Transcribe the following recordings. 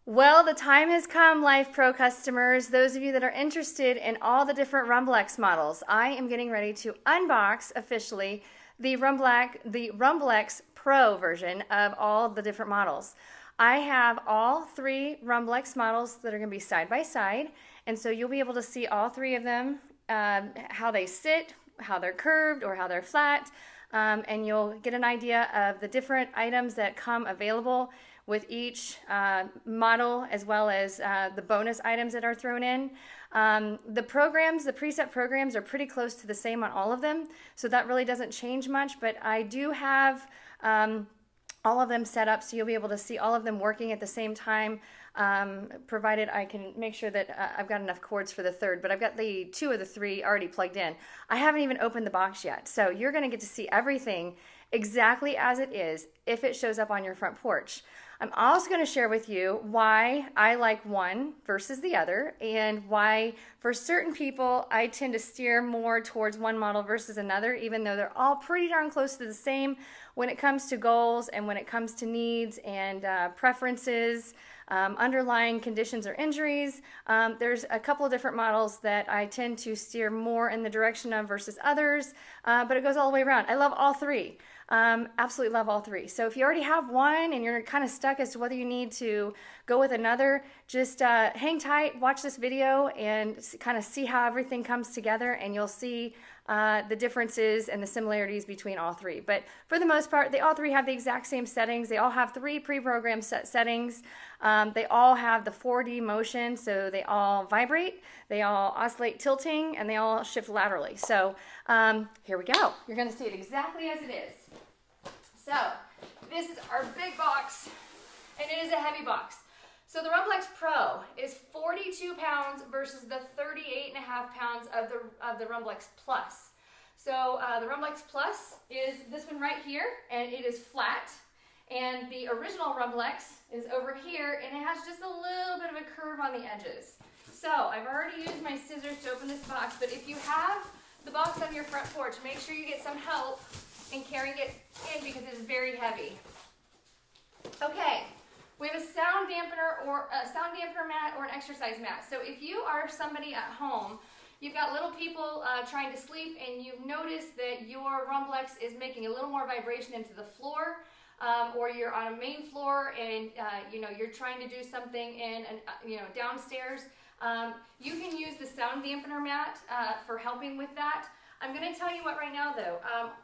Well, the time has come, Lifepro customers. Those of you that are interested in all the different Rumblex models, I am getting ready to unbox officially the Rumblex Pro version of all the different models. I have all three Rumblex models that are going to be side by side, and so you'll be able to see all three of them, how they sit, how they're curved, or how they're flat, and you'll get an idea of the different items that come available with each model, as well as the bonus items that are thrown in. The preset programs are pretty close to the same on all of them, so that really doesn't change much, but I do have all of them set up so you'll be able to see all of them working at the same time, provided I can make sure that I've got enough cords for the third, but I've got the two of the three already plugged in. I haven't even opened the box yet, so you're going to get to see everything exactly as it is if it shows up on your front porch. I'm also going to share with you why I like one versus the other, and why for certain people I tend to steer more towards one model versus another, even though they're all pretty darn close to the same when it comes to goals and when it comes to needs and preferences, underlying conditions or injuries. There's a couple of different models that I tend to steer more in the direction of versus others, but it goes all the way around. I love all three. Absolutely love all three. So if you already have one and you're kind of stuck as to whether you need to go with another, just hang tight, watch this video, and kind of see how everything comes together, and you'll see the differences and the similarities between all three. But for the most part, they all three have the exact same settings. They all have three pre-programmed settings. They all have the 4D motion, so they all vibrate, they all oscillate tilting, and they all shift laterally. So here we go. You're going to see it exactly as it is. So this is our big box, and it is a heavy box. So the Rumblex Pro is 42 pounds versus the 38.5 pounds of the Rumblex Plus. So the Rumblex Plus is this one right here, and it is flat. And the original Rumblex is over here, and it has just a little bit of a curve on the edges. So I've already used my scissors to open this box, but if you have the box on your front porch, make sure you get some help in carrying it in because it's very heavy. Okay. We have a sound dampener mat or an exercise mat. So if you are somebody at home, you've got little people trying to sleep, and you've noticed that your Rumblex is making a little more vibration into the floor, or you're on a main floor and you're trying to do something in downstairs, you can use the sound dampener mat for helping with that. I'm going to tell you what right now though,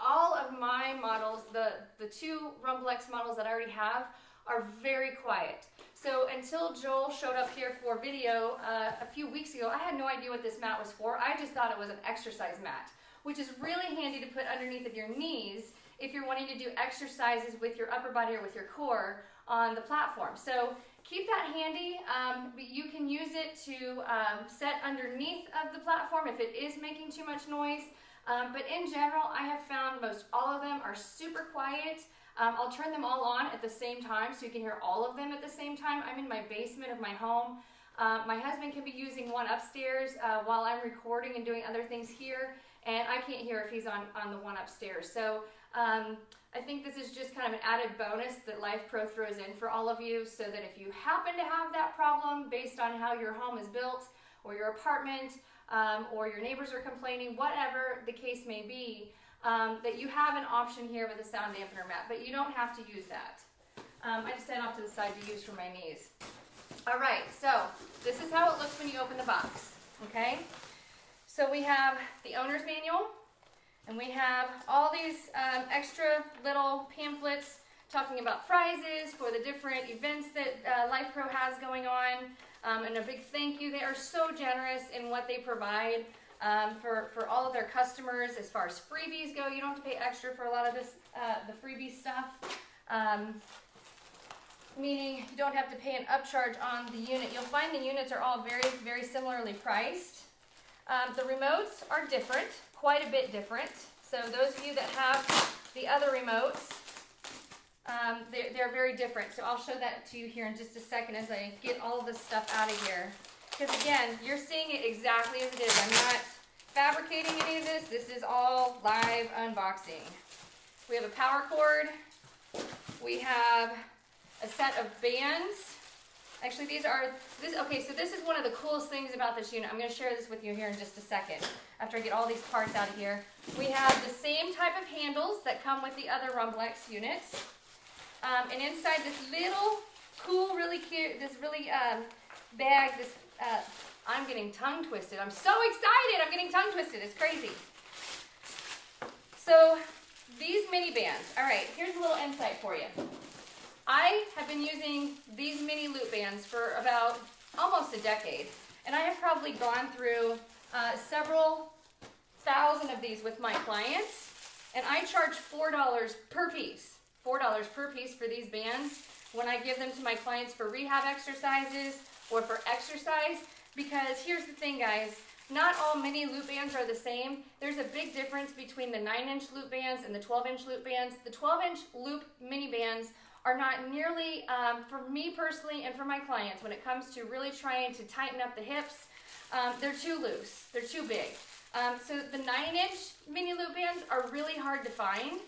all of my models, the two Rumblex models that I already have, are very quiet. So until Joel showed up here for video a few weeks ago, I had no idea what this mat was for. I just thought it was an exercise mat, which is really handy to put underneath of your knees if you're wanting to do exercises with your upper body or with your core on the platform. So keep that handy. You can use it to set underneath of the platform if it is making too much noise. But in general, I have found most all of them are super quiet. I'll turn them all on at the same time so you can hear all of them at the same time. I'm in my basement of my home. My husband can be using one upstairs while I'm recording and doing other things here, and I can't hear if he's on the one upstairs. So I think this is just kind of an added bonus that Lifepro throws in for all of you, so that if you happen to have that problem based on how your home is built or your apartment, or your neighbors are complaining, whatever the case may be, that you have an option here with a sound dampener mat, but you don't have to use that. I just stand off to the side to use for my knees. All right, so this is how it looks when you open the box, okay? So we have the owner's manual, and we have all these extra little pamphlets talking about prizes for the different events that Lifepro has going on, and a big thank you. They are so generous in what they provide. For all of their customers, as far as freebies go. You don't have to pay extra for a lot of this, the freebie stuff, meaning you don't have to pay an upcharge on the unit. You'll find the units are all very, very similarly priced. The remotes are different, quite a bit different. So those of you that have the other remotes, they're very different. So I'll show that to you here in just a second as I get all of this stuff out of here. Because again, you're seeing it exactly as it is. I'm not fabricating any of this. This is all live unboxing. We have a power cord. We have a set of bands Actually, okay, so this is one of the coolest things about this unit. I'm going to share this with you here in just a second, after I get all these parts out of here. We have the same type of handles that come with the other Rumblex units. And inside this little cool, really cute, this really bag, I'm getting tongue twisted. I'm so excited. I'm getting tongue twisted. It's crazy. So these mini bands. All right, here's a little insight for you. I have been using these mini loop bands for about almost a decade, and I have probably gone through several thousand of these with my clients, and I charge $4 per piece. $4 per piece for these bands when I give them to my clients for rehab exercises or for exercise, because here's the thing, guys. Not all mini loop bands are the same. There's a big difference between the 9-inch loop bands and the 12-inch loop bands. The 12-inch loop mini bands are not nearly, for me personally and for my clients, when it comes to really trying to tighten up the hips, they're too loose, they're too big. So the 9-inch mini loop bands are really hard to find.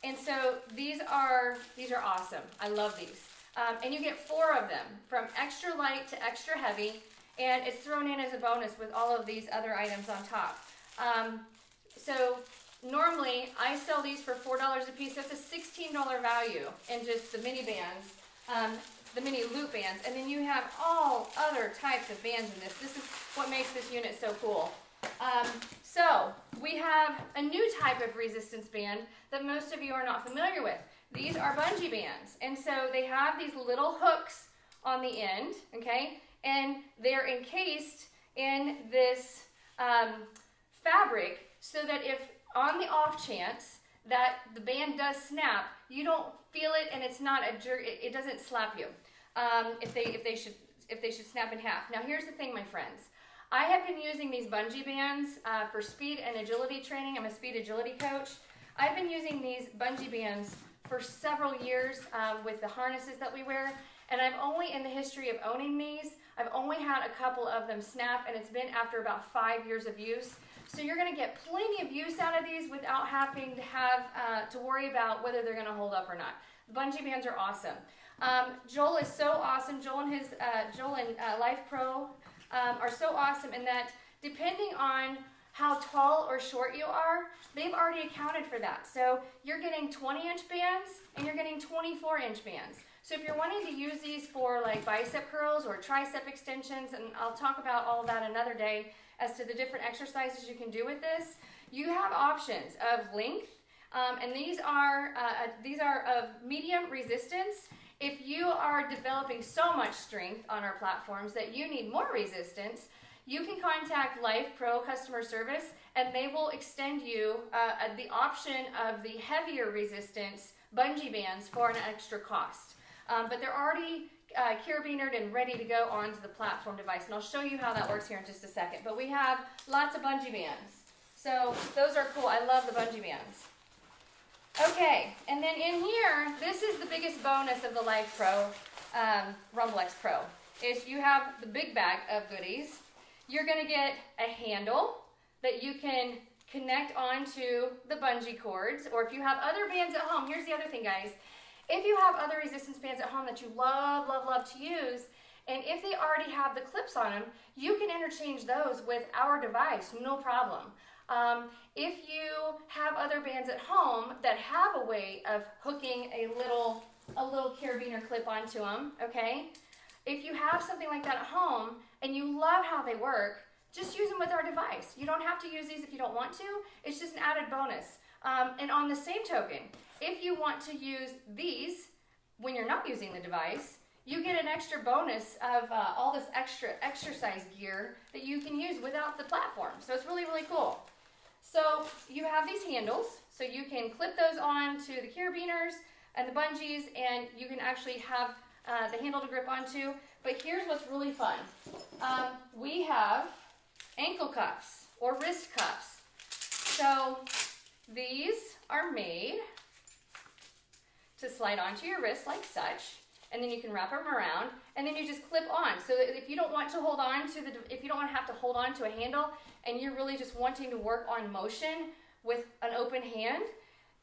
And so these are awesome. I love these. And you get 4 of them, from extra light to extra heavy, and it's thrown in as a bonus with all of these other items on top. So normally, I sell these for $4 a piece. That's a $16 value in just the mini bands, the mini loop bands. And then you have all other types of bands in this. This is what makes this unit so cool. So we have a new type of resistance band that most of you are not familiar with. These are bungee bands. And so they have these little hooks on the end, okay? And they're encased in this fabric so that if on the off chance that the band does snap, you don't feel it, and it's not a jerk. It doesn't slap you if they should snap in half. Now here's the thing, my friends. I have been using these bungee bands for speed and agility training. I'm a speed agility coach. I've been using these bungee bands for several years with the harnesses that we wear, and I've only, in the history of owning these, I've only had a couple of them snap, and it's been after about 5 years of use. So you're going to get plenty of use out of these without having to have to worry about whether they're going to hold up or not. The bungee bands are awesome. Joel is so awesome. Joel and Lifepro are so awesome in that, depending on how tall or short you are, they've already accounted for that. So you're getting 20-inch bands and you're getting 24-inch bands. So if you're wanting to use these for like bicep curls or tricep extensions, and I'll talk about all of that another day as to the different exercises you can do with this, you have options of length, and these are of medium resistance. If you are developing so much strength on our platforms that you need more resistance, you can contact Lifepro customer service, and they will extend you the option of the heavier resistance bungee bands for an extra cost. But they're already carabinered and ready to go onto the platform device, and I'll show you how that works here in just a second. But we have lots of bungee bands, so those are cool. I love the bungee bands. Okay, and then in here, this is the biggest bonus of the Lifepro Rumblex Pro, is you have the big bag of goodies. You're going to get a handle that you can connect onto the bungee cords, or if you have other bands at home. Here's the other thing, guys. If you have other resistance bands at home that you love, love, love to use, and if they already have the clips on them, you can interchange those with our device, no problem. If you have other bands at home that have a way of hooking a little carabiner clip onto them, okay? If you have something like that at home and you love how they work, just use them with our device. You don't have to use these if you don't want to. It's just an added bonus. And on the same token, if you want to use these when you're not using the device, you get an extra bonus of all this extra exercise gear that you can use without the platform. So it's really, really cool. So you have these handles, so you can clip those on to the carabiners and the bungees, and you can actually have the handle to grip onto. But here's what's really fun. We have ankle cuffs or wrist cuffs. So these are made to slide onto your wrist like such, and then you can wrap them around, and then you just clip on. So that if you don't want to hold on to if you don't want to have to hold on to a handle, and you're really just wanting to work on motion with an open hand,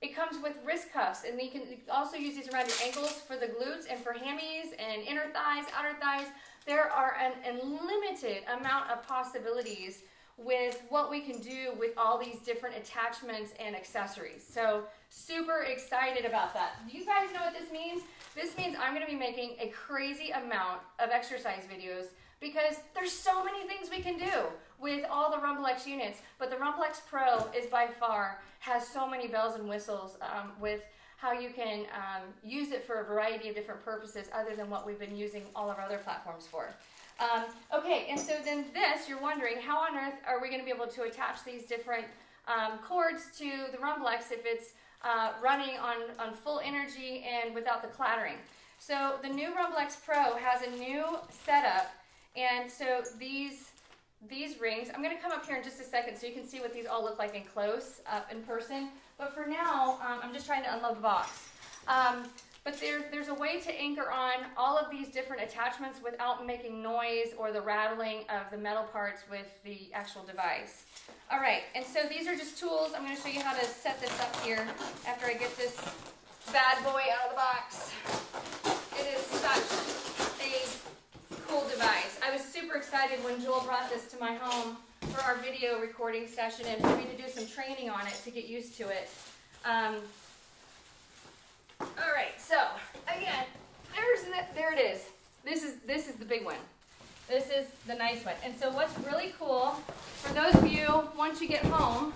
it comes with wrist cuffs, and you can also use these around your ankles for the glutes and for hammies and inner thighs, outer thighs. There are an unlimited amount of possibilities with what we can do with all these different attachments and accessories. So super excited about that. Do you guys know what this means? This means I'm going to be making a crazy amount of exercise videos because there's so many things we can do with all the Rumblex units, but the Rumblex Pro is by far, has so many bells and whistles with how you can use it for a variety of different purposes other than what we've been using all of our other platforms for. Okay, and so then this, you're wondering, how on earth are we going to be able to attach these different cords to the Rumblex if it's running on full energy and without the clattering? So the new Rumblex Pro has a new setup, and so these rings, I'm going to come up here in just a second so you can see what these all look like in close up in person. But for now, I'm just trying to unload the box. But there's a way to anchor on all of these different attachments without making noise or the rattling of the metal parts with the actual device. All right, and so these are just tools. I'm going to show you how to set this up here after I get this bad boy out of the box. It is such a cool device. I was super excited when Joel brought this to my home for our video recording session and for me to do some training on it to get used to it. All right, so again, there it is. This is the big one. This is the nice one. And so what's really cool, for those of you, once you get home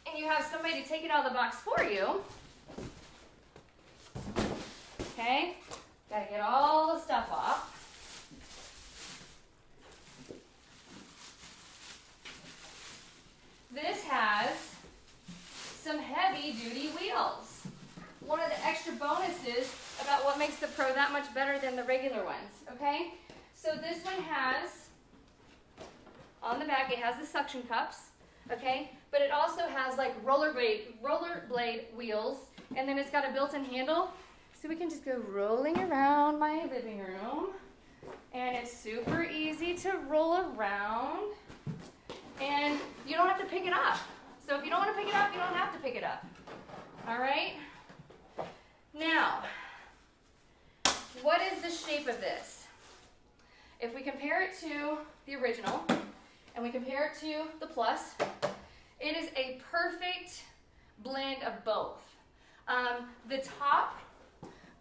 and you have somebody to take it out of the box for you, okay, gotta get all the stuff off. This has some heavy-duty wheels. One of the extra bonuses about what makes the Pro that much better than the regular ones, okay? So this one has, on the back, it has the suction cups, okay? But it also has like rollerblade wheels, and then it's got a built-in handle, so we can just go rolling around my living room, and it's super easy to roll around, and you don't have to pick it up. So if you don't want to pick it up, you don't have to pick it up, all right? Now, what is the shape of this? If we compare it to the original and we compare it to the Plus, it is a perfect blend of both. The top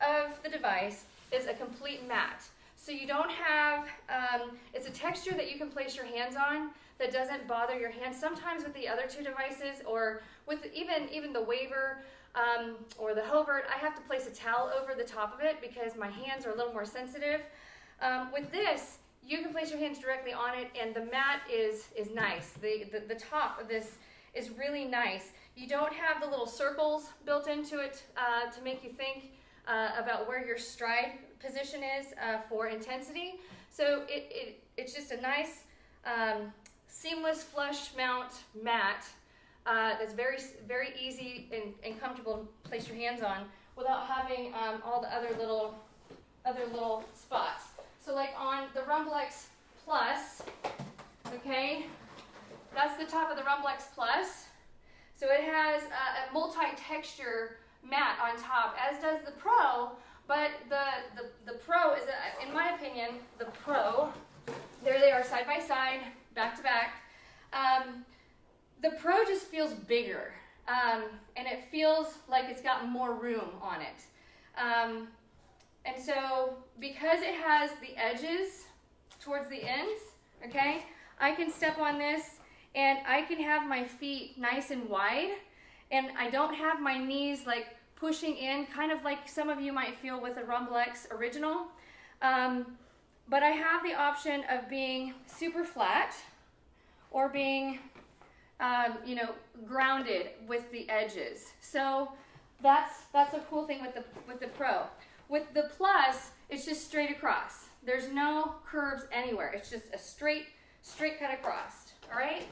of the device is a complete matte. So you don't have, it's a texture that you can place your hands on that doesn't bother your hands. Sometimes with the other two devices or with even the Waver, or the Hovert, I have to place a towel over the top of it because my hands are a little more sensitive. With this, you can place your hands directly on it, and the mat is nice. The top of this is really nice. You don't have the little circles built into it to make you think about where your stride position is for intensity. So it's just a nice seamless flush mount mat that's very, very easy and comfortable to place your hands on without having all the other little spots. So like on the Rumblex Plus, okay, that's the top of the Rumblex Plus. So it has a multi-texture mat on top, as does the Pro, but the Pro is, in my opinion, the Pro, there they are side by side, back to back. The Pro just feels bigger, and it feels like it's got more room on it. And so because it has the edges towards the ends, okay, I can step on this and I can have my feet nice and wide, and I don't have my knees like pushing in, kind of like some of you might feel with a Rumblex Original. But I have the option of being super flat or being grounded with the edges. So that's a cool thing with the Pro. With the Plus, it's just straight across. There's no curves anywhere. It's just a straight cut across. All right.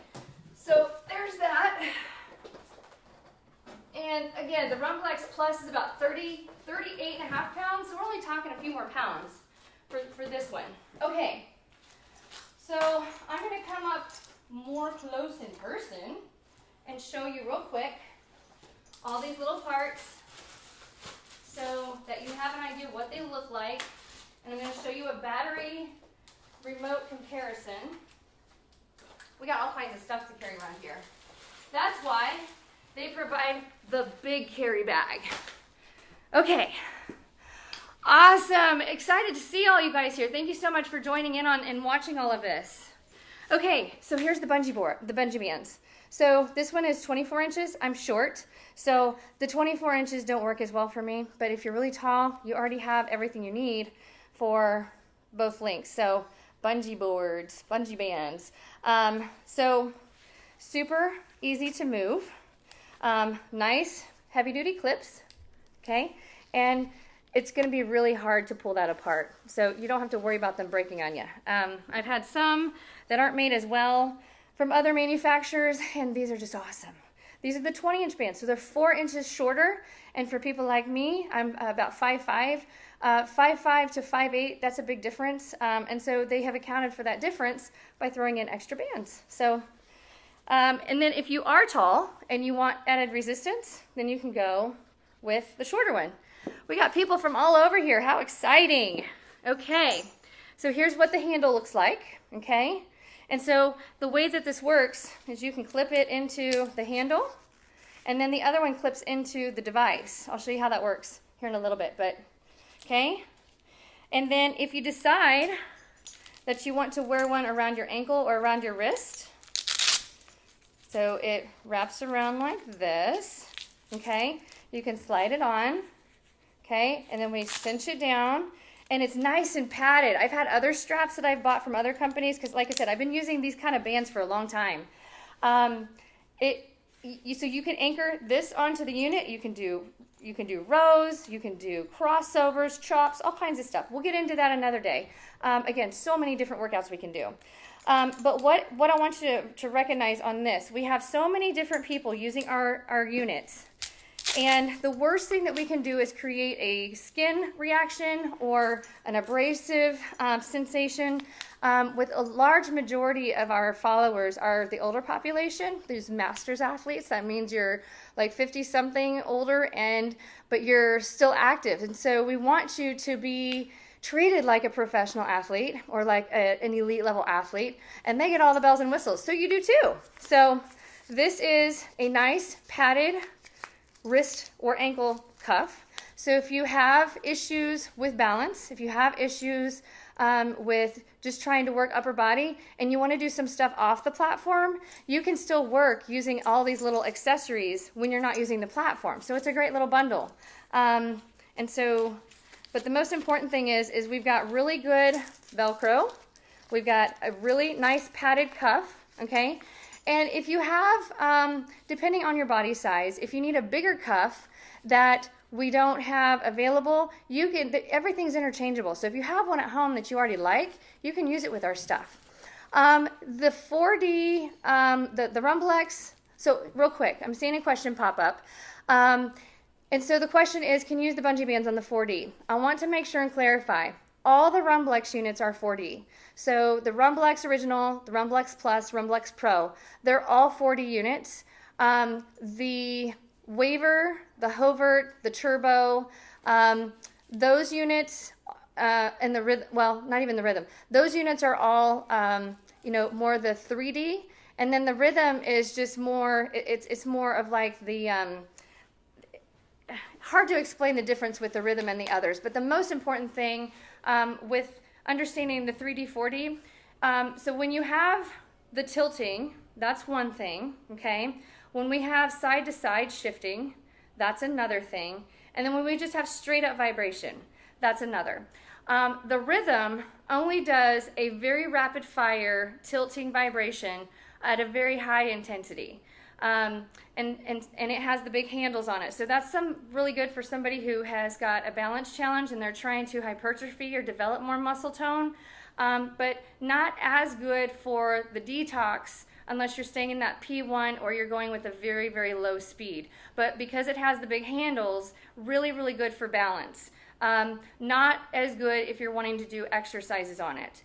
So there's that. And again, the Rumblex Plus is about 38.5 pounds. So we're only talking a few more pounds for this one. Okay. So I'm going to come up more close in person and show you real quick all these little parts. so that you have an idea of what they look like. And I'm going to show you a battery remote comparison. We got all kinds of stuff to carry around here. That's why they provide the big carry bag. Okay. Awesome. Excited to see all you guys here. Thank you so much for joining in on and watching all of this. Okay, so here's the bungee bands. So this one is 24 inches. I'm short, so the 24 inches don't work as well for me. But if you're really tall, you already have everything you need for both lengths. So bungee boards, bungee bands. So super easy to move. Nice heavy-duty clips, okay? And it's going to be really hard to pull that apart, so you don't have to worry about them breaking on you. I've had some that aren't made as well from other manufacturers, and these are just awesome. These are the 20-inch bands, so they're 4 inches shorter, and for people like me, I'm about 5'5". 5'5" to 5'8", that's a big difference, and so they have accounted for that difference by throwing in extra bands. So, and then if you are tall and you want added resistance, then you can go with the shorter one. We got people from all over here. How exciting. Okay, so here's what the handle looks like, okay? And so the way that this works is you can clip it into the handle, and then the other one clips into the device. I'll show you how that works here in a little bit, but okay? And then if you decide that you want to wear one around your ankle or around your wrist, so it wraps around like this, okay? You can slide it on. Okay, and then we cinch it down, and it's nice and padded. I've had other straps that I've bought from other companies because, like I said, I've been using these kind of bands for a long time. So you can anchor this onto the unit. You can do rows, you can do crossovers, chops, all kinds of stuff. We'll get into that another day. Again, so many different workouts we can do. But what I want you to recognize on this, we have so many different people using our units. And the worst thing that we can do is create a skin reaction or an abrasive sensation. With a large majority of our followers are the older population, these masters athletes. That means you're like 50-something older, but you're still active. And so we want you to be treated like a professional athlete or like an elite level athlete, and they get all the bells and whistles. So you do too. So this is a nice padded wrist or ankle cuff. So if you have issues with balance, if you have issues with just trying to work upper body and you want to do some stuff off the platform, you can still work using all these little accessories when you're not using the platform. So it's a great little bundle. But the most important thing is we've got really good Velcro. We've got a really nice padded cuff, okay? And if you have, depending on your body size, if you need a bigger cuff that we don't have available, everything's interchangeable. So if you have one at home that you already like, you can use it with our stuff. The 4D, the Rumblex, so real quick, I'm seeing a question pop up. And so the question is, can you use the bungee bands on the 4D? I want to make sure and clarify. All the Rumblex units are 4D. So the Rumblex Original, the Rumblex Plus, Rumblex Pro, they're all 4D units. The Waver, the Hovert, the Turbo, those units, and the Rhythm, well, not even the Rhythm. Those units are all, more the 3D. And then the Rhythm is just more, it's more of like the, hard to explain the difference with the Rhythm and the others. But the most important thing with understanding the 3D, 4D, so when you have the tilting, that's one thing, okay? When we have side-to-side shifting, that's another thing. And then when we just have straight-up vibration, that's another. The Rhythm only does a very rapid-fire tilting vibration at a very high intensity. And it has the big handles on it. So that's really good for somebody who has got a balance challenge and they're trying to hypertrophy or develop more muscle tone, but not as good for the detox unless you're staying in that P1 or you're going with a very, very low speed. But because it has the big handles, really, really good for balance. Not as good if you're wanting to do exercises on it.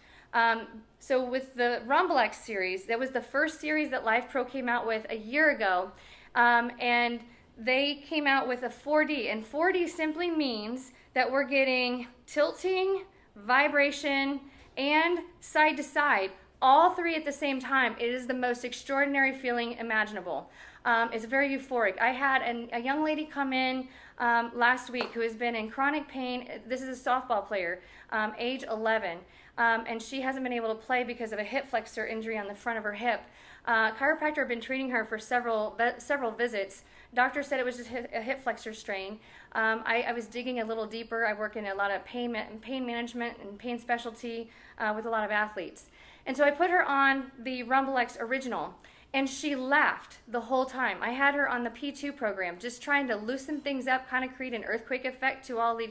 So with the Rumblex series, that was the first series that Lifepro came out with a year ago, and they came out with a 4D, and 4D simply means that we're getting tilting, vibration, and side to side, all three at the same time. It is the most extraordinary feeling imaginable. It's very euphoric. I had a young lady come in last week who has been in chronic pain. This is a softball player, age 11, and she hasn't been able to play because of a hip flexor injury on the front of her hip. Chiropractor had been treating her for several visits. Doctor said it was just a hip flexor strain. I was digging a little deeper. I work in a lot of pain management and pain specialty with a lot of athletes. And so I put her on the Rumblex Original, and she laughed the whole time. I had her on the P2 program, just trying to loosen things up, kind of create an earthquake effect to all the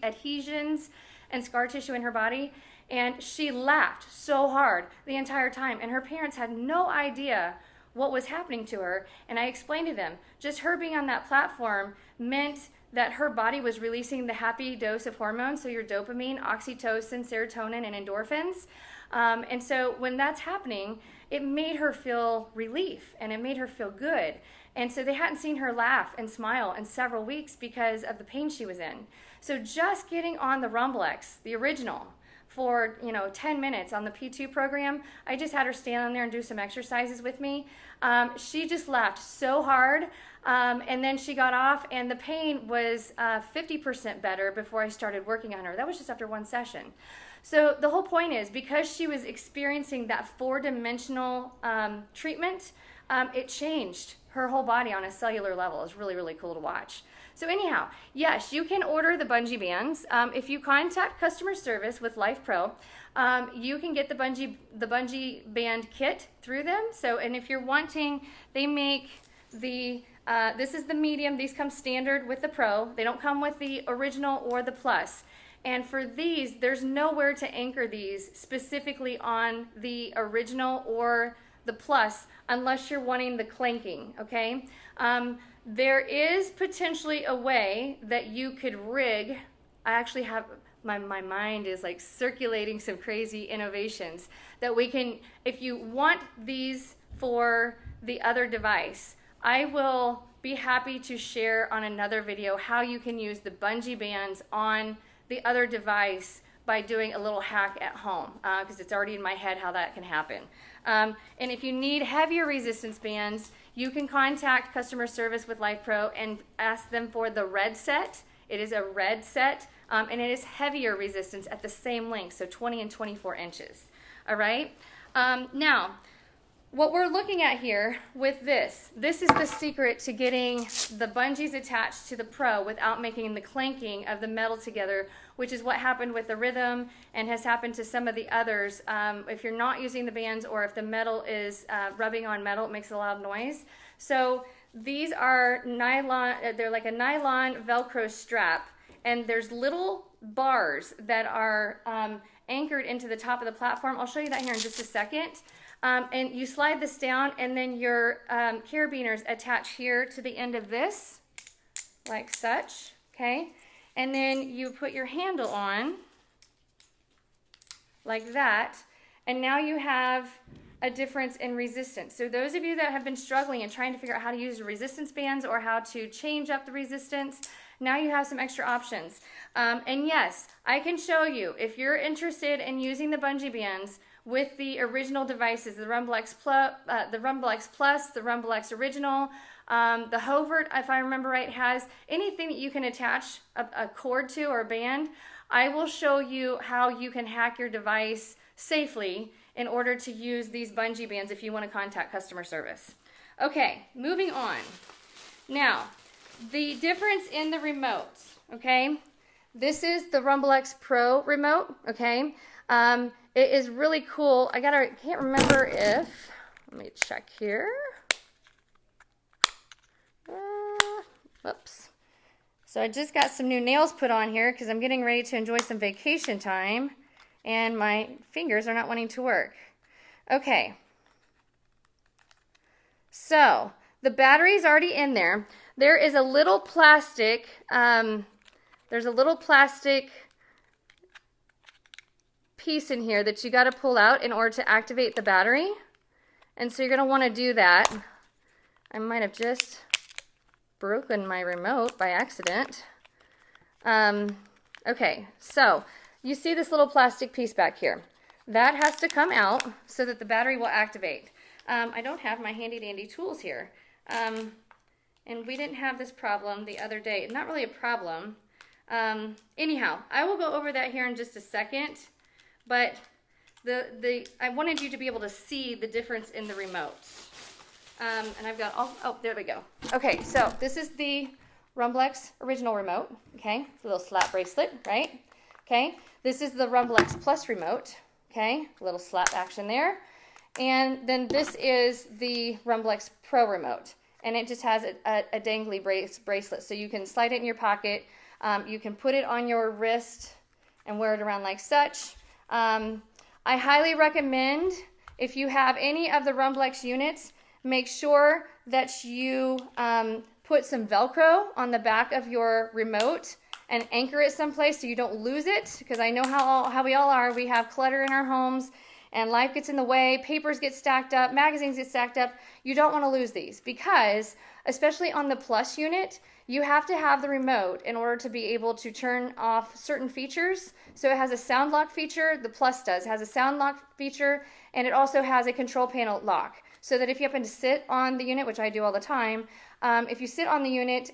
adhesions and scar tissue in her body. And she laughed so hard the entire time, and her parents had no idea what was happening to her. And I explained to them, just her being on that platform meant that her body was releasing the happy dose of hormones, so your dopamine, oxytocin, serotonin, and endorphins. And so when that's happening, it made her feel relief, and it made her feel good. And so they hadn't seen her laugh and smile in several weeks because of the pain she was in. So just getting on the Rumblex, the original, for 10 minutes on the P2 program, I just had her stand on there and do some exercises with me. She just laughed so hard, and then she got off, and the pain was 50% better before I started working on her. That was just after one session. So the whole point is, because she was experiencing that four-dimensional treatment, it changed her whole body on a cellular level. It was really, really cool to watch. So anyhow, yes, you can order the Bungee Bands. If you contact customer service with Lifepro, you can get the Bungee Band kit through them. So, and if you're wanting, they make the, this is the medium. These come standard with the Pro. They don't come with the original or the Plus. And for these, there's nowhere to anchor these specifically on the original or the Plus unless you're wanting the clanking, okay? There is potentially a way that you could rig. I actually have, my mind is like circulating some crazy innovations that we can, if you want these for the other device, I will be happy to share on another video how you can use the Bungee Bands on the other device by doing a little hack at home, because it's already in my head how that can happen. And if you need heavier resistance bands, you can contact customer service with Lifepro and ask them for the red set. It is a red set, and it is heavier resistance at the same length, so 20 and 24 inches. All right? Now, what we're looking at here with this is the secret to getting the bungees attached to the Pro without making the clanking of the metal together, which is what happened with the Rhythm and has happened to some of the others. If you're not using the bands, or if the metal is rubbing on metal, it makes a loud noise. So these are nylon, they're like a nylon Velcro strap, and there's little bars that are anchored into the top of the platform. I'll show you that here in just a second. And you slide this down, and then your carabiners attach here to the end of this, like such, okay? And then you put your handle on, like that, and now you have a difference in resistance. So those of you that have been struggling and trying to figure out how to use the resistance bands or how to change up the resistance, now you have some extra options. And yes, I can show you, if you're interested in using the Bungee Bands with the original devices, the Rumblex Plus, the Rumblex Original, the Hovert, if I remember right, has anything that you can attach a cord to or a band. I will show you how you can hack your device safely in order to use these Bungee Bands if you want to contact customer service. Okay, moving on. Now, the difference in the remotes, okay? This is the Rumblex Pro Remote, okay? It is really cool. I can't remember if, let me check here. Whoops. So I just got some new nails put on here because I'm getting ready to enjoy some vacation time, and my fingers are not wanting to work. Okay. So the battery's already in there. There is a little plastic, there's a little plastic piece in here that you got to pull out in order to activate the battery. And so you're going to want to do that. I might have just broken my remote by accident. Okay, so you see this little plastic piece back here. That has to come out so that the battery will activate. I don't have my handy dandy tools here. And we didn't have this problem the other day. Not really a problem. Anyhow, I will go over that here in just a second, but I wanted you to be able to see the difference in the remotes. And I've got, oh, there we go. Okay, so this is the Rumblex original remote, okay? It's a little slap bracelet, right? Okay, this is the Rumblex Plus remote, okay? A little slap action there. And then this is the Rumblex Pro remote. And it just has a dangly bracelet, so you can slide it in your pocket. You can put it on your wrist and wear it around like such. I highly recommend, if you have any of the Rumblex units, make sure that you put some Velcro on the back of your remote and anchor it someplace so you don't lose it, because I know how we all are. We have clutter in our homes and life gets in the way, papers get stacked up, magazines get stacked up. You don't want to lose these, because especially on the Plus unit, you have to have the remote in order to be able to turn off certain features. So it has a sound lock feature, the Plus does. It has a sound lock feature, and it also has a control panel lock. So that if you happen to sit on the unit, which I do all the time, if you sit on the unit,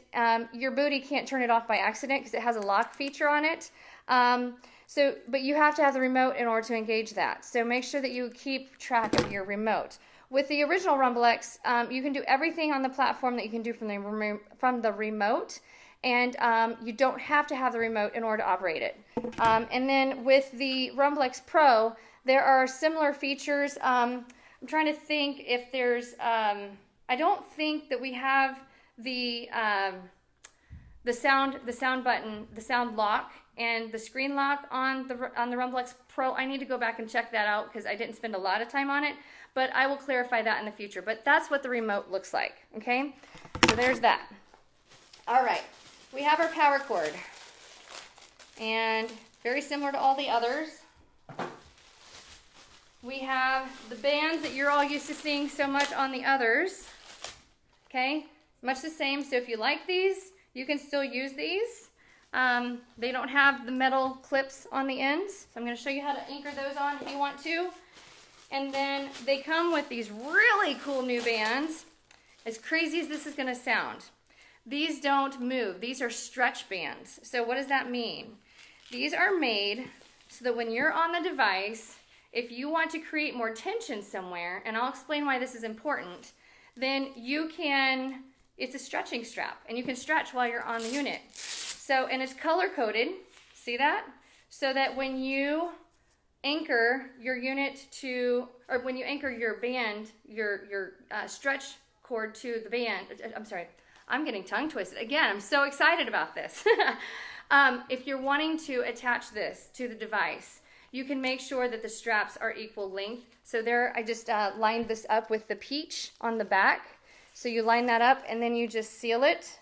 your booty can't turn it off by accident because it has a lock feature on it. But you have to have the remote in order to engage that. So make sure that you keep track of your remote. With the original Rumblex, you can do everything on the platform that you can do from the remote, and you don't have to have the remote in order to operate it. And then with the Rumblex Pro, there are similar features. I'm trying to think if there's, I don't think that we have the sound button, the sound lock, and the screen lock on the Rumblex Pro. I need to go back and check that out because I didn't spend a lot of time on it, but I will clarify that in the future. But that's what the remote looks like, okay? So there's that. All right, we have our power cord, and very similar to all the others. We have the bands that you're all used to seeing so much on the others, okay? Much the same, so if you like these, you can still use these. They don't have the metal clips on the ends, so I'm going to show you how to anchor those on if you want to. And then they come with these really cool new bands. As crazy as this is going to sound, these don't move. These are stretch bands. So what does that mean? These are made so that when you're on the device, if you want to create more tension somewhere, and I'll explain why this is important, then you can, it's a stretching strap, and you can stretch while you're on the unit. So, and it's color coded, see that? So that when you anchor your unit to, or when you anchor your band, your stretch cord to the band, I'm sorry, I'm getting tongue twisted. Again, I'm so excited about this. If you're wanting to attach this to the device, you can make sure that the straps are equal length. So there, I just lined this up with the peach on the back. So you line that up and then you just seal it.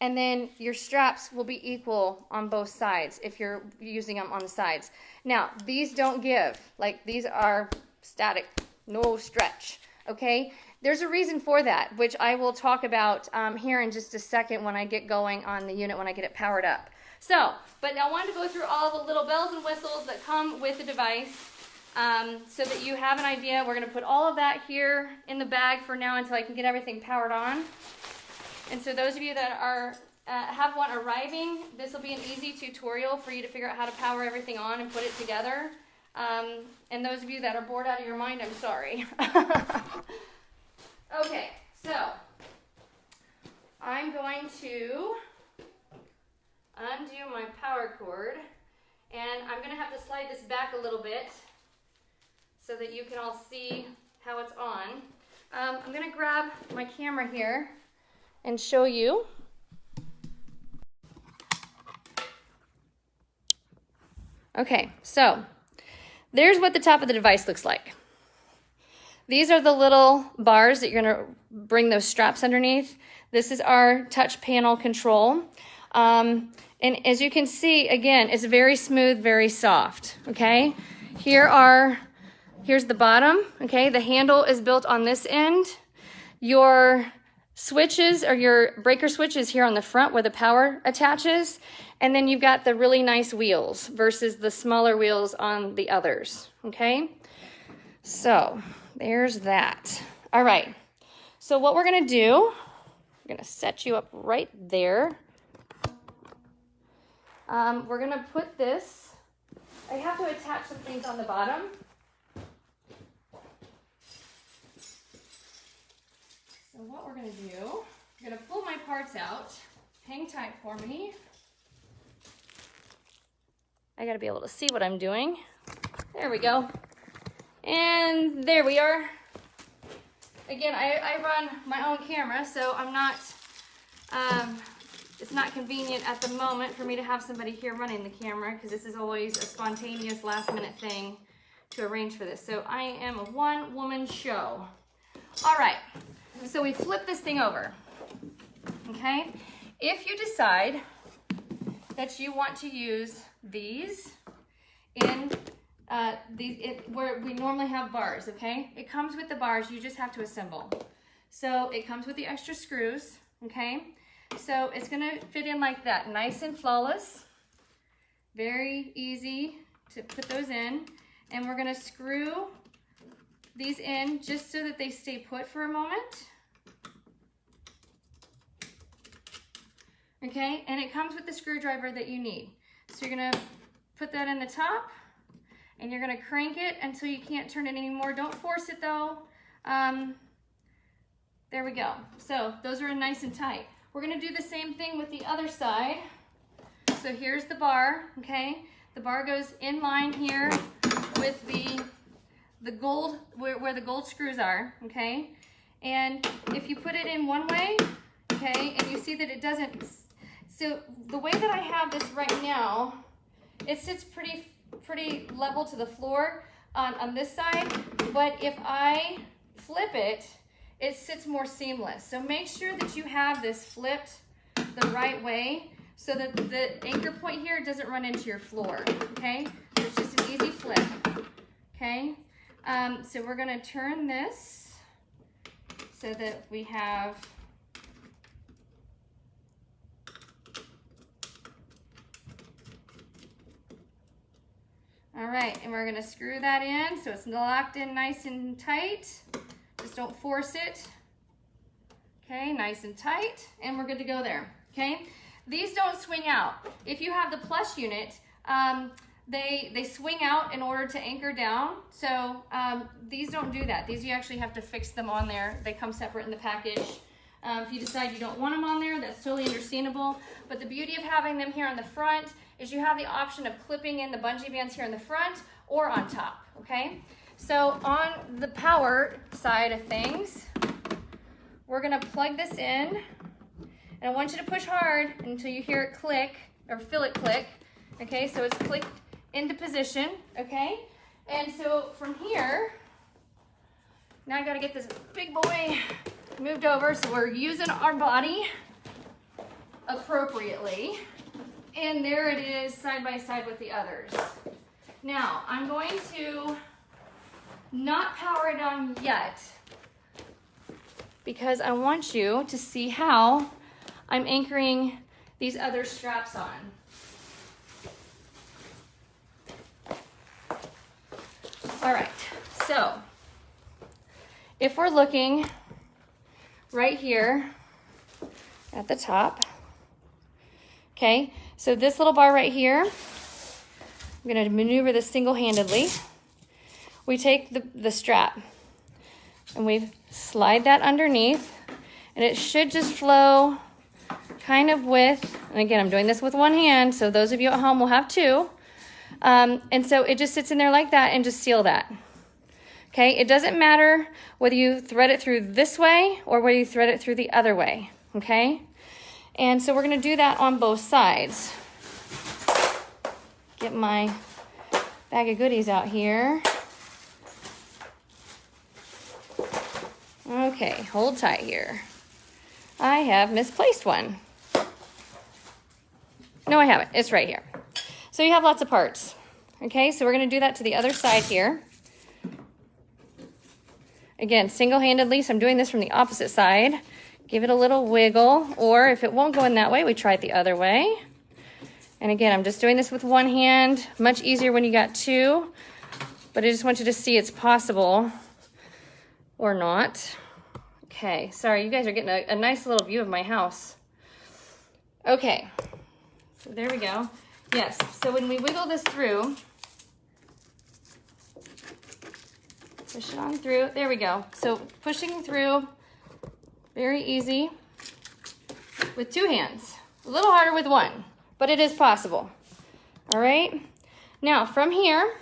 And then your straps will be equal on both sides if you're using them on the sides. Now, these don't give. Like, these are static, no stretch, okay? There's a reason for that, which I will talk about here in just a second when I get going on the unit, when I get it powered up. So, but I wanted to go through all the little bells and whistles that come with the device so that you have an idea. We're going to put all of that here in the bag for now until I can get everything powered on. And so those of you that are have one arriving, this will be an easy tutorial for you to figure out how to power everything on and put it together. And those of you that are bored out of your mind, I'm sorry. Okay, so I'm going to undo my power cord, and I'm going to have to slide this back a little bit so that you can all see how it's on. I'm going to grab my camera here and show you. Okay, so there's what the top of the device looks like. These are the little bars that you're going to bring those straps underneath. This is our touch panel control. And as you can see, again, it's very smooth, very soft, okay? Here's the bottom, okay? The handle is built on this end. Your switches, or your breaker switches here on the front where the power attaches, and then you've got the really nice wheels versus the smaller wheels on the others, okay? So there's that. All right, so what we're gonna do, I'm gonna set you up right there. We're gonna put this, I have to attach some things on the bottom. So what we're gonna do, I'm gonna pull my parts out. Hang tight for me. I gotta be able to see what I'm doing. There we go. And there we are. Again, I run my own camera, so I'm not, it's not convenient at the moment for me to have somebody here running the camera, because this is always a spontaneous last minute thing to arrange for this. So I am a one-woman show. All right, so we flip this thing over, okay? If you decide that you want to use these in where we normally have bars, okay? It comes with the bars, you just have to assemble. So it comes with the extra screws, okay? So it's gonna fit in like that, nice and flawless. Very easy to put those in. And we're gonna screw these in just so that they stay put for a moment. Okay, and it comes with the screwdriver that you need. So you're gonna put that in the top, and you're gonna crank it until you can't turn it anymore. Don't force it though. There we go. So those are nice and tight. We're gonna do the same thing with the other side. So here's the bar, okay? The bar goes in line here with the gold, where the gold screws are, okay? And if you put it in one way, okay, and you see that it doesn't, so the way that I have this right now, it sits pretty level to the floor on this side, but if I flip it, it sits more seamless. So make sure that you have this flipped the right way so that the anchor point here doesn't run into your floor, okay? So it's just an easy flip, okay? So we're gonna turn this so that we have all right, and we're gonna screw that in so it's locked in nice and tight. Just don't force it. Okay, nice and tight, and we're good to go there, okay? These don't swing out. If you have the plush unit, they swing out in order to anchor down. So these don't do that. These you actually have to fix them on there. They come separate in the package. If you decide you don't want them on there, that's totally understandable. But the beauty of having them here on the front is you have the option of clipping in the bungee bands here in the front or on top, okay? So on the power side of things, we're gonna plug this in, and I want you to push hard until you hear it click, or feel it click, okay? So it's clicked into position, okay? And so from here, now I gotta get this big boy moved over so we're using our body appropriately. And there it is, side by side with the others. Now, I'm going to not power it on yet because I want you to see how I'm anchoring these other straps on. All right, so if we're looking right here at the top, okay, so this little bar right here, I'm gonna maneuver this single-handedly. We take the strap and we slide that underneath, and it should just flow kind of with, and again, I'm doing this with one hand, so those of you at home will have two. And so it just sits in there like that, and just seal that. Okay, it doesn't matter whether you thread it through this way or whether you thread it through the other way, okay? And so we're gonna do that on both sides. Get my bag of goodies out here. Okay, hold tight here. I have misplaced one. No, I haven't, it's right here. So you have lots of parts. Okay, so we're gonna do that to the other side here. Again, single-handedly, so I'm doing this from the opposite side. Give it a little wiggle, or if it won't go in that way, we try it the other way. And again, I'm just doing this with one hand. Much easier when you got two, but I just want you to see it's possible or not. Okay, sorry, you guys are getting a nice little view of my house. Okay, so there we go. Yes, so when we wiggle this through, push it on through, there we go. So pushing through, very easy with two hands. A little harder with one, but it is possible. All right, now from here,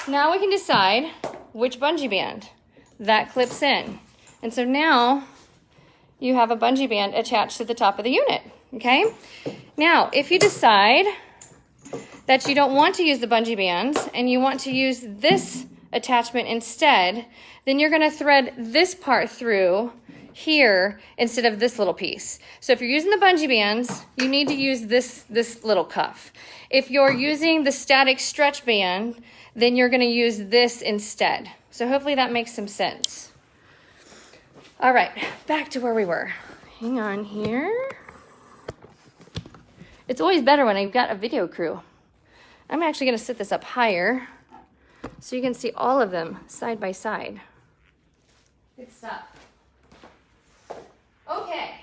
now we can decide which bungee band that clips in. And so now you have a bungee band attached to the top of the unit, okay? Now, if you decide that you don't want to use the bungee bands and you want to use this attachment instead, then you're gonna thread this part through here instead of this little piece. So if you're using the bungee bands, you need to use this little cuff. If you're using the static stretch band, then you're gonna use this instead. So hopefully that makes some sense. All right, back to where we were. Hang on here. It's always better when I've got a video crew. I'm actually gonna sit this up higher so you can see all of them side by side. Good stuff. Okay.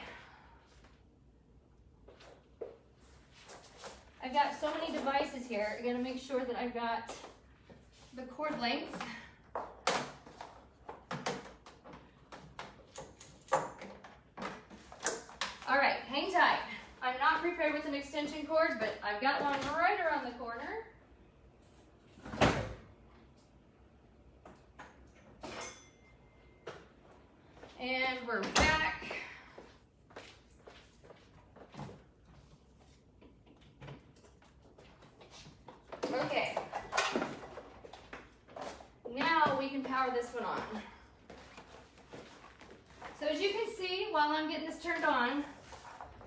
I've got so many devices here. I gotta make sure that I've got the cord length. All right, hang tight. I'm not prepared with an extension cord, but I've got one right around the corner. And we're back. Okay. Now we can power this one on. So as you can see, while I'm getting this turned on,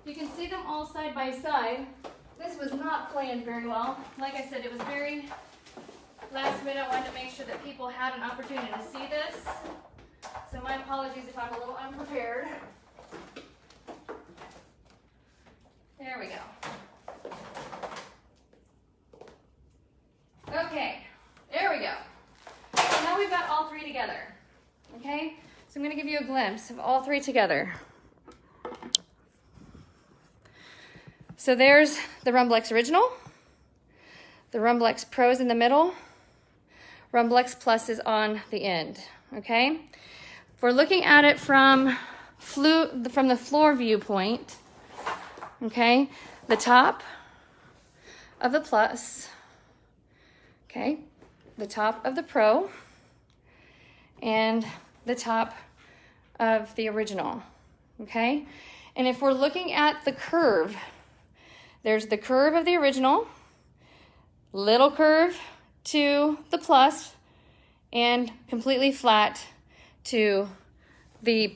you can see them all side by side. This was not planned very well. Like I said, it was very last minute. I wanted to make sure that people had an opportunity to see this. So my apologies if I'm a little unprepared. There we go. Okay, there we go. So now we've got all three together, okay? So I'm gonna give you a glimpse of all three together. So there's the Rumblex Original, the Rumblex Pro is in the middle, Rumblex Plus is on the end, okay? If we're looking at it from the floor viewpoint, okay, the top of the Plus, okay, the top of the Pro, and the top of the Original, okay? And if we're looking at the curve, there's the curve of the Original, little curve to the Plus, and completely flat to the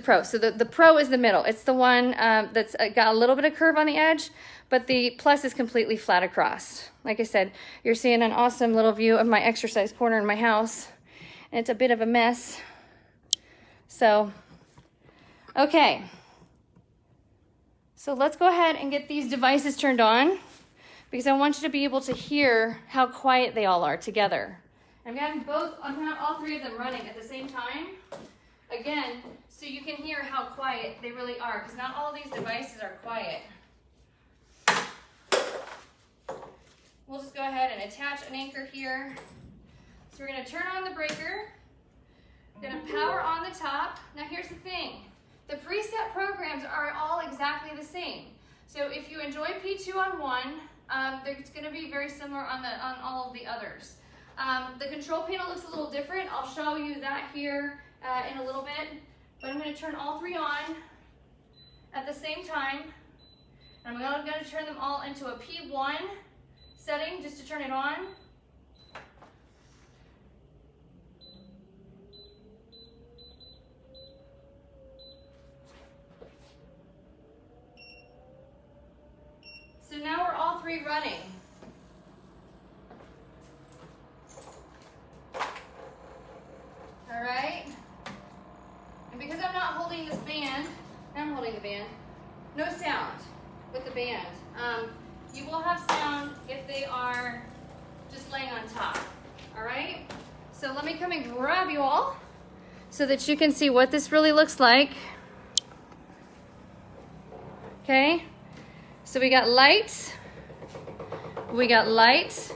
Pro. So the Pro is the middle. It's the one that's got a little bit of curve on the edge, but the Plus is completely flat across. Like I said, you're seeing an awesome little view of my exercise corner in my house, and it's a bit of a mess. So, okay. So let's go ahead and get these devices turned on because I want you to be able to hear how quiet they all are together. I'm gonna have all three of them running at the same time. Again, so you can hear how quiet they really are because not all of these devices are quiet. We'll just go ahead and attach an anchor here. So we're gonna turn on the breaker. We're gonna power on the top. Now here's the thing. The preset programs are all exactly the same. So if you enjoy P2 on one, it's gonna be very similar on all of the others. The control panel looks a little different. I'll show you that here in a little bit. But I'm gonna turn all three on at the same time. And I'm gonna turn them all into a P1 setting just to turn it on. So now we're all three running. All right. And because I'm not holding just laying on top. All right? So let me come and grab you all so that you can see what this really looks like. Okay? So we got lights. We got lights.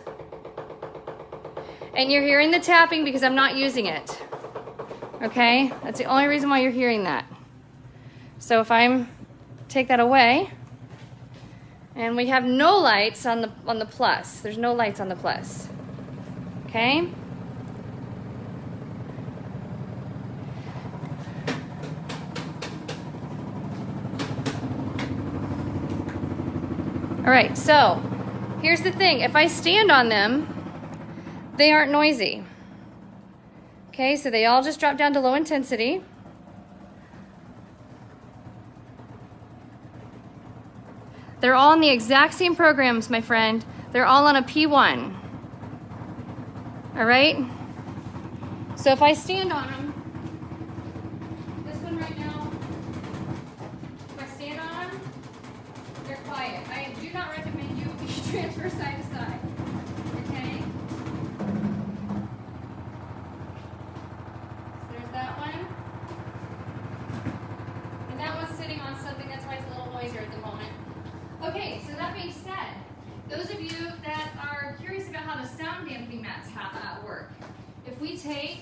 And you're hearing the tapping because I'm not using it. Okay? That's the only reason why you're hearing that. So if I'm take that away, and we have no lights on the plus. There's no lights on the plus. Okay? All right, so here's the thing. If I stand on them, they aren't noisy. Okay, so they all just drop down to low intensity. They're all on the exact same programs, my friend. They're all on a P1. All right? So if I stand on them, this one right now, if I stand on them, they're quiet. I do not recommend you transfer side to side. Okay? So there's that one. And that one's sitting on something, that's why it's a little noisier at the moment. Okay, so that being said, those of you that are curious about how the sound damping mats work, if we take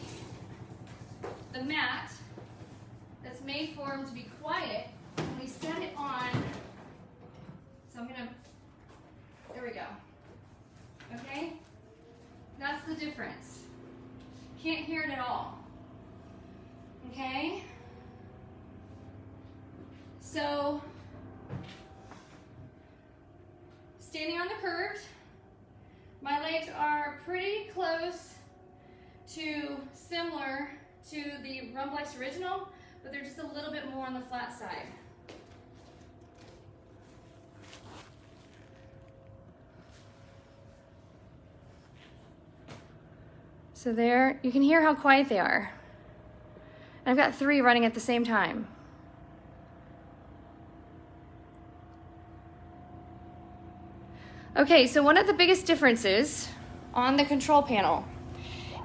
the mat that's made for them to be quiet and we set it on, so I'm gonna, there we go. Okay, that's the difference. Can't hear it at all. Okay, so standing on the curved, my legs are pretty close to similar to the Rumblex original, but they're just a little bit more on the flat side. So there, you can hear how quiet they are. I've got 3 running at the same time. Okay, so one of the biggest differences on the control panel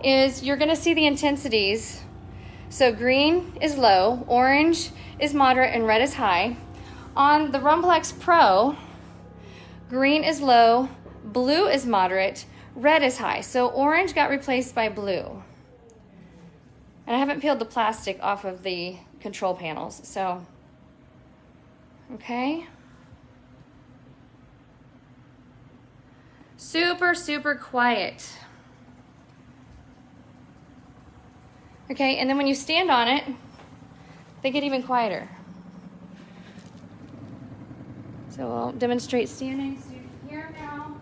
is you're gonna see the intensities. So green is low, orange is moderate, and red is high. On the Rumblex Pro, green is low, blue is moderate, red is high. So orange got replaced by blue. And I haven't peeled the plastic off of the control panels, so, okay. Super, super quiet. Okay, and then when you stand on it, they get even quieter. So I'll demonstrate standing so you can hear now.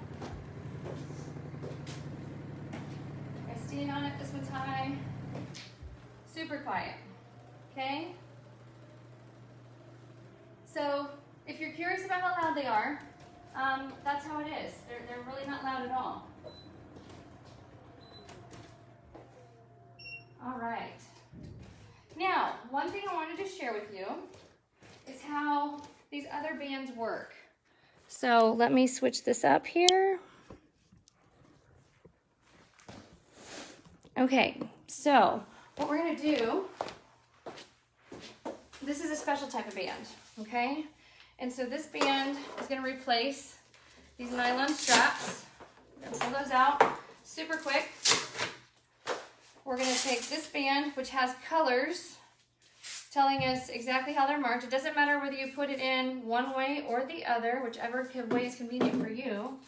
I stand on it, this one's high. Super quiet, okay? So if you're curious about how loud they are, that's how it is. They're really not loud at all. All right. Now, one thing I wanted to share with you is how these other bands work. So let me switch this up here. Okay, so what we're going to do, this is a special type of band, okay? And so this band is going to replace these nylon straps. We're going to pull those out super quick. We're going to take this band, which has colors telling us exactly how they're marked. It doesn't matter whether you put it in one way or the other, whichever way is convenient for you.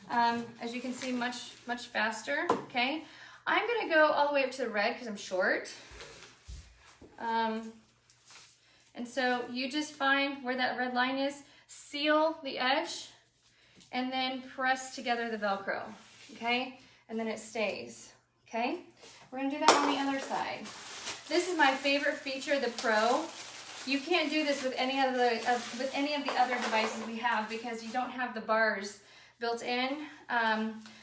As you can see, much faster, okay? I'm going to go all the way up to the red because I'm short. And so you just find where that red line is, seal the edge, and then press together the Velcro, okay? And then it stays, okay? We're gonna do that on the other side. This is my favorite feature, the Pro. You can't do this with any of the other devices we have because you don't have the bars built in.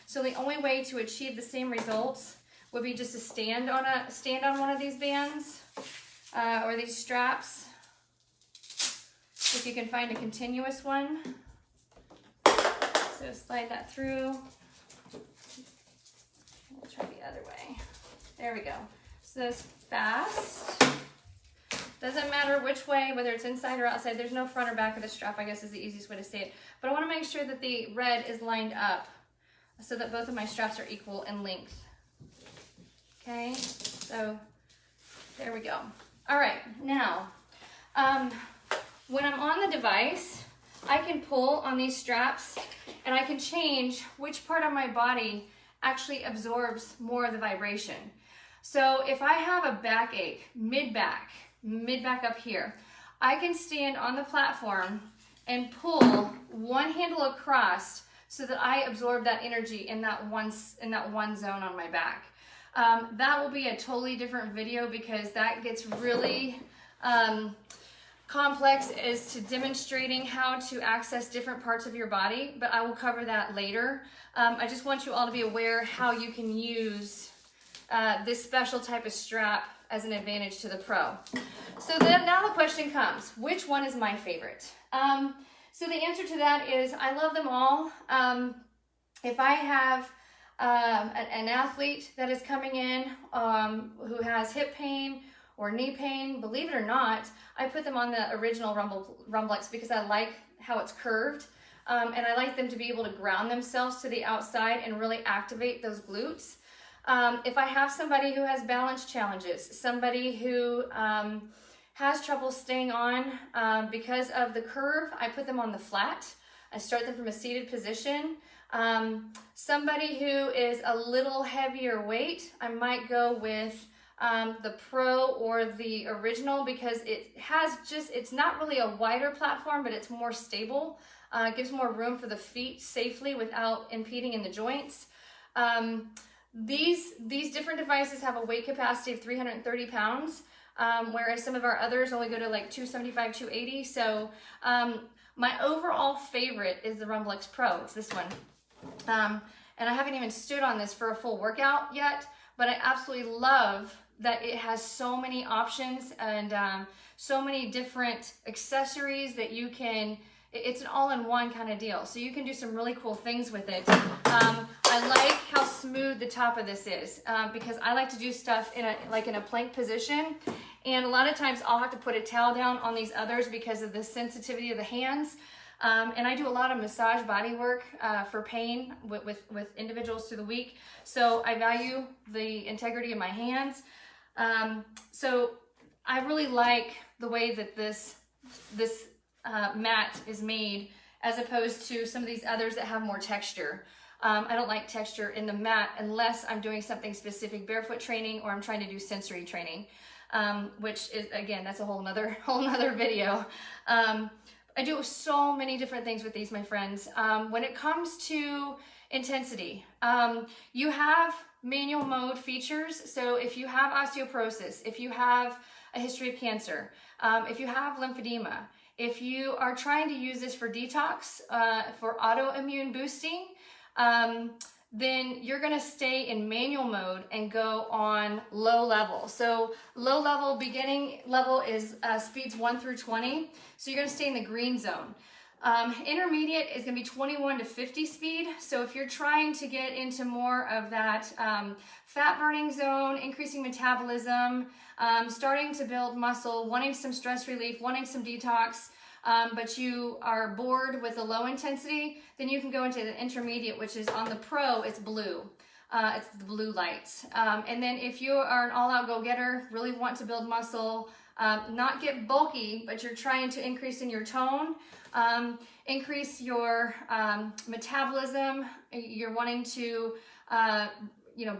So the only way to achieve the same results would be just to stand on one of these bands or these straps. If you can find a continuous one. So slide that through. There we go. So that's fast. Doesn't matter which way, whether it's inside or outside. There's no front or back of the strap, I guess is the easiest way to say it. But I want to make sure that the red is lined up so that both of my straps are equal in length. Okay, so there we go. All right, now, when I'm on the device, I can pull on these straps and I can change which part of my body actually absorbs more of the vibration. So if I have a backache, mid-back up here, I can stand on the platform and pull one handle across so that I absorb that energy in that one zone on my back. That will be a totally different video because that gets really complex as to demonstrating how to access different parts of your body, but I will cover that later. I just want you all to be aware how you can use this special type of strap as an advantage to the Pro. So then now the question comes, which one is my favorite? So the answer to that is I love them all. If I have an athlete that is coming in who has hip pain or knee pain, believe it or not, I put them on the original Rumblex because I like how it's curved. And I like them to be able to ground themselves to the outside and really activate those glutes. If I have somebody who has balance challenges, somebody who has trouble staying on because of the curve, I put them on the flat. I start them from a seated position. Somebody who is a little heavier weight, I might go with the Pro or the original because it's not really a wider platform, but it's more stable. It gives more room for the feet safely without impeding in the joints. These different devices have a weight capacity of 330 pounds, whereas some of our others only go to like 275, 280. So my overall favorite is the Rumblex Pro. It's this one. And I haven't even stood on this for a full workout yet, but I absolutely love that it has so many options and so many different accessories that you can, it's an all-in-one kind of deal. So you can do some really cool things with it. I like how smooth the top of this is because I like to do stuff in a plank position. And a lot of times I'll have to put a towel down on these others because of the sensitivity of the hands. And I do a lot of massage body work for pain with individuals through the week. So I value the integrity of my hands. So I really like the way that this mat is made as opposed to some of these others that have more texture. I don't like texture in the mat unless I'm doing something specific, barefoot training, or I'm trying to do sensory training, which is, again, that's a whole nother video. I do so many different things with these, my friends. When it comes to intensity, you have manual mode features. So if you have osteoporosis, if you have a history of cancer, if you have lymphedema, if you are trying to use this for detox, for autoimmune boosting, then you're gonna stay in manual mode and go on low level. So low level, beginning level is speeds 1 through 20. So you're gonna stay in the green zone. Intermediate is gonna be 21 to 50 speed. So if you're trying to get into more of that fat burning zone, increasing metabolism, starting to build muscle, wanting some stress relief, wanting some detox, but you are bored with the low intensity, then you can go into the intermediate, which is on the Pro, it's blue. It's the blue lights. And then if you are an all-out go-getter, really want to build muscle, not get bulky, but you're trying to increase in your tone, increase your metabolism, you're wanting to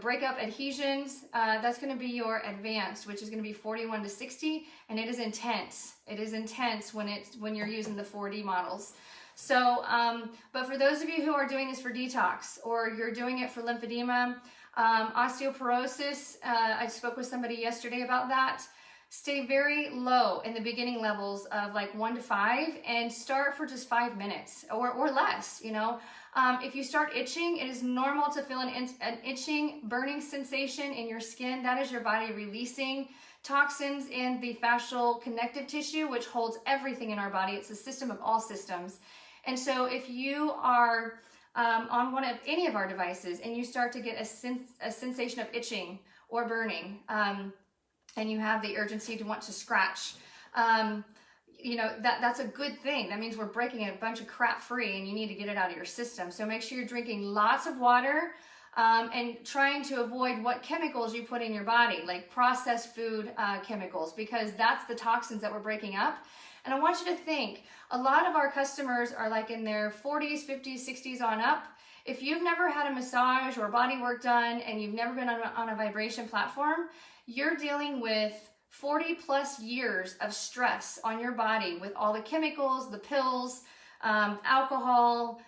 break up adhesions, that's going to be your advanced, which is going to be 41 to 60, and it is intense. It is intense when you're using the 4D models. So, but for those of you who are doing this for detox, or you're doing it for lymphedema, osteoporosis, I spoke with somebody yesterday about that. Stay very low in the beginning levels of like 1 to 5 and start for just 5 minutes or less, If you start itching, it is normal to feel an itching, burning sensation in your skin. That is your body releasing toxins in the fascial connective tissue, which holds everything in our body. It's the system of all systems. And so if you are on any of our devices, and you start to get a sensation of itching or burning, and you have the urgency to want to scratch, you know, that's a good thing. That means we're breaking a bunch of crap free, and you need to get it out of your system. So make sure you're drinking lots of water, and trying to avoid what chemicals you put in your body, like processed food chemicals, because that's the toxins that we're breaking up. And I want you to think, a lot of our customers are like in their 40s, 50s, 60s on up. If you've never had a massage or body work done, and you've never been on a vibration platform, you're dealing with 40 plus years of stress on your body with all the chemicals, the pills, alcohol,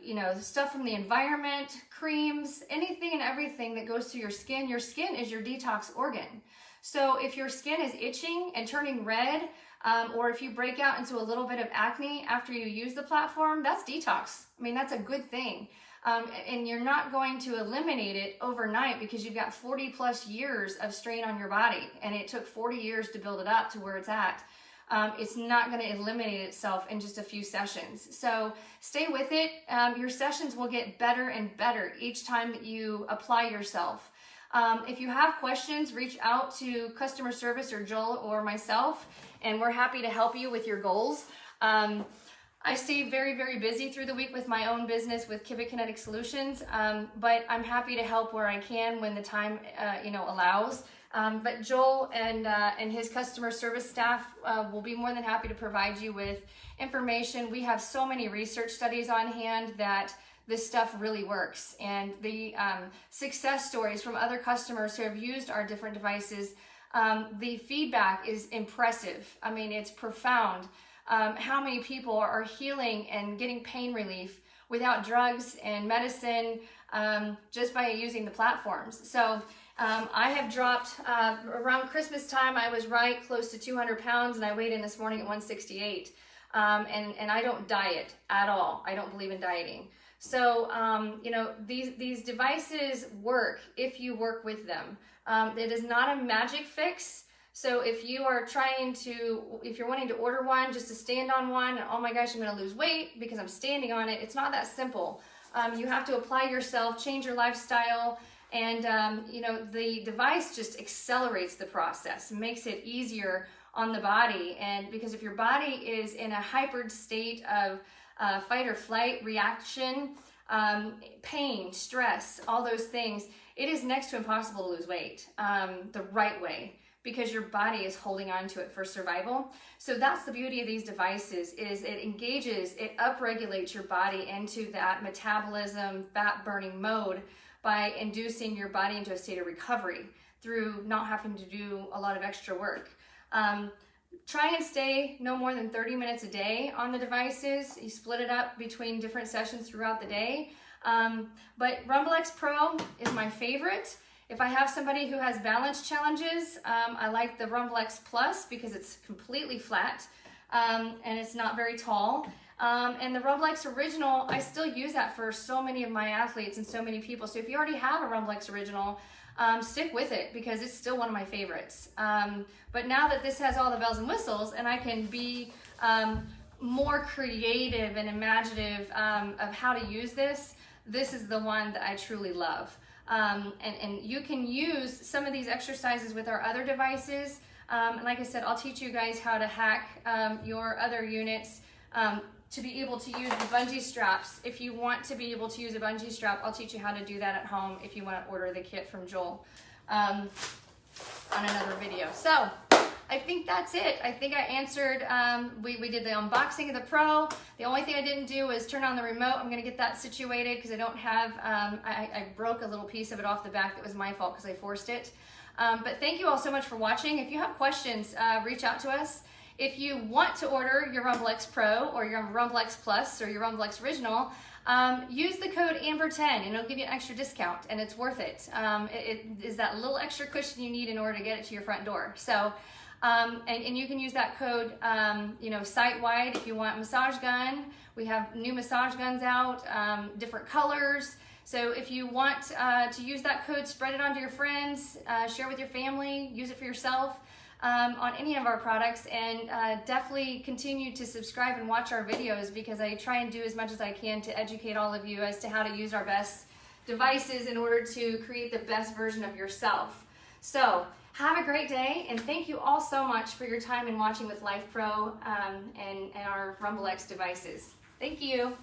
you know, the stuff from the environment, creams, anything and everything that goes through your skin. Your skin is your detox organ. So if your skin is itching and turning red, or if you break out into a little bit of acne after you use the platform, that's detox. I mean, that's a good thing. And you're not going to eliminate it overnight, because you've got 40 plus years of strain on your body, and it took 40 years to build it up to where it's at. It's not going to eliminate itself in just a few sessions. So stay with it. Your sessions will get better and better each time that you apply yourself. If you have questions, reach out to customer service or Joel or myself, and we're happy to help you with your goals. I stay very, very busy through the week with my own business with Kivett Kinetic Solutions, but I'm happy to help where I can when the time you know, allows. But Joel and his customer service staff will be more than happy to provide you with information. We have so many research studies on hand that this stuff really works, and the success stories from other customers who have used our different devices, the feedback is impressive. I mean, it's profound. How many people are healing and getting pain relief without drugs and medicine, just by using the platforms. So I have dropped, around Christmas time, I was right close to 200 pounds, and I weighed in this morning at 168. And I don't diet at all. I don't believe in dieting. So, you know, these devices work if you work with them. It is not a magic fix. So if you are if you're wanting to order one just to stand on one, and oh my gosh, I'm going to lose weight because I'm standing on it, it's not that simple. You have to apply yourself, change your lifestyle, and you know, the device just accelerates the process, makes it easier on the body. And because if your body is in a hyper state of fight or flight reaction, pain, stress, all those things, it is next to impossible to lose weight the right way, because your body is holding on to it for survival. So that's the beauty of these devices, is it engages, it upregulates your body into that metabolism, fat burning mode by inducing your body into a state of recovery through not having to do a lot of extra work. Try and stay no more than 30 minutes a day on the devices. You split it up between different sessions throughout the day. But Rumblex Pro is my favorite. If I have somebody who has balance challenges, I like the Rumblex Plus because it's completely flat, and it's not very tall. And the Rumblex Original, I still use that for so many of my athletes and so many people. So if you already have a Rumblex Original, stick with it, because it's still one of my favorites. But now that this has all the bells and whistles, and I can be more creative and imaginative of how to use this, this is the one that I truly love. And you can use some of these exercises with our other devices. And like I said, I'll teach you guys how to hack your other units to be able to use the bungee straps. If you want to be able to use a bungee strap, I'll teach you how to do that at home if you want to order the kit from Joel on another video. So I think that's it. I think I answered, we did the unboxing of the Pro. The only thing I didn't do was turn on the remote. I'm gonna get that situated because I don't have, I broke a little piece of it off the back. That was my fault because I forced it. But thank you all so much for watching. If you have questions, reach out to us. If you want to order your Rumblex Pro or your Rumblex Plus or your Rumblex Original, use the code Amber10 and it'll give you an extra discount, and it's worth it. It is that little extra cushion you need in order to get it to your front door. So, and you can use that code, you know, site-wide if you want massage gun. We have new massage guns out, different colors. So if you want to use that code, spread it on to your friends, share with your family, use it for yourself. on any of our products, and definitely continue to subscribe and watch our videos, because I try and do as much as I can to educate all of you as to how to use our best devices in order to create the best version of yourself. So have a great day, and thank you all so much for your time in watching with Lifepro and our Rumblex devices. Thank you.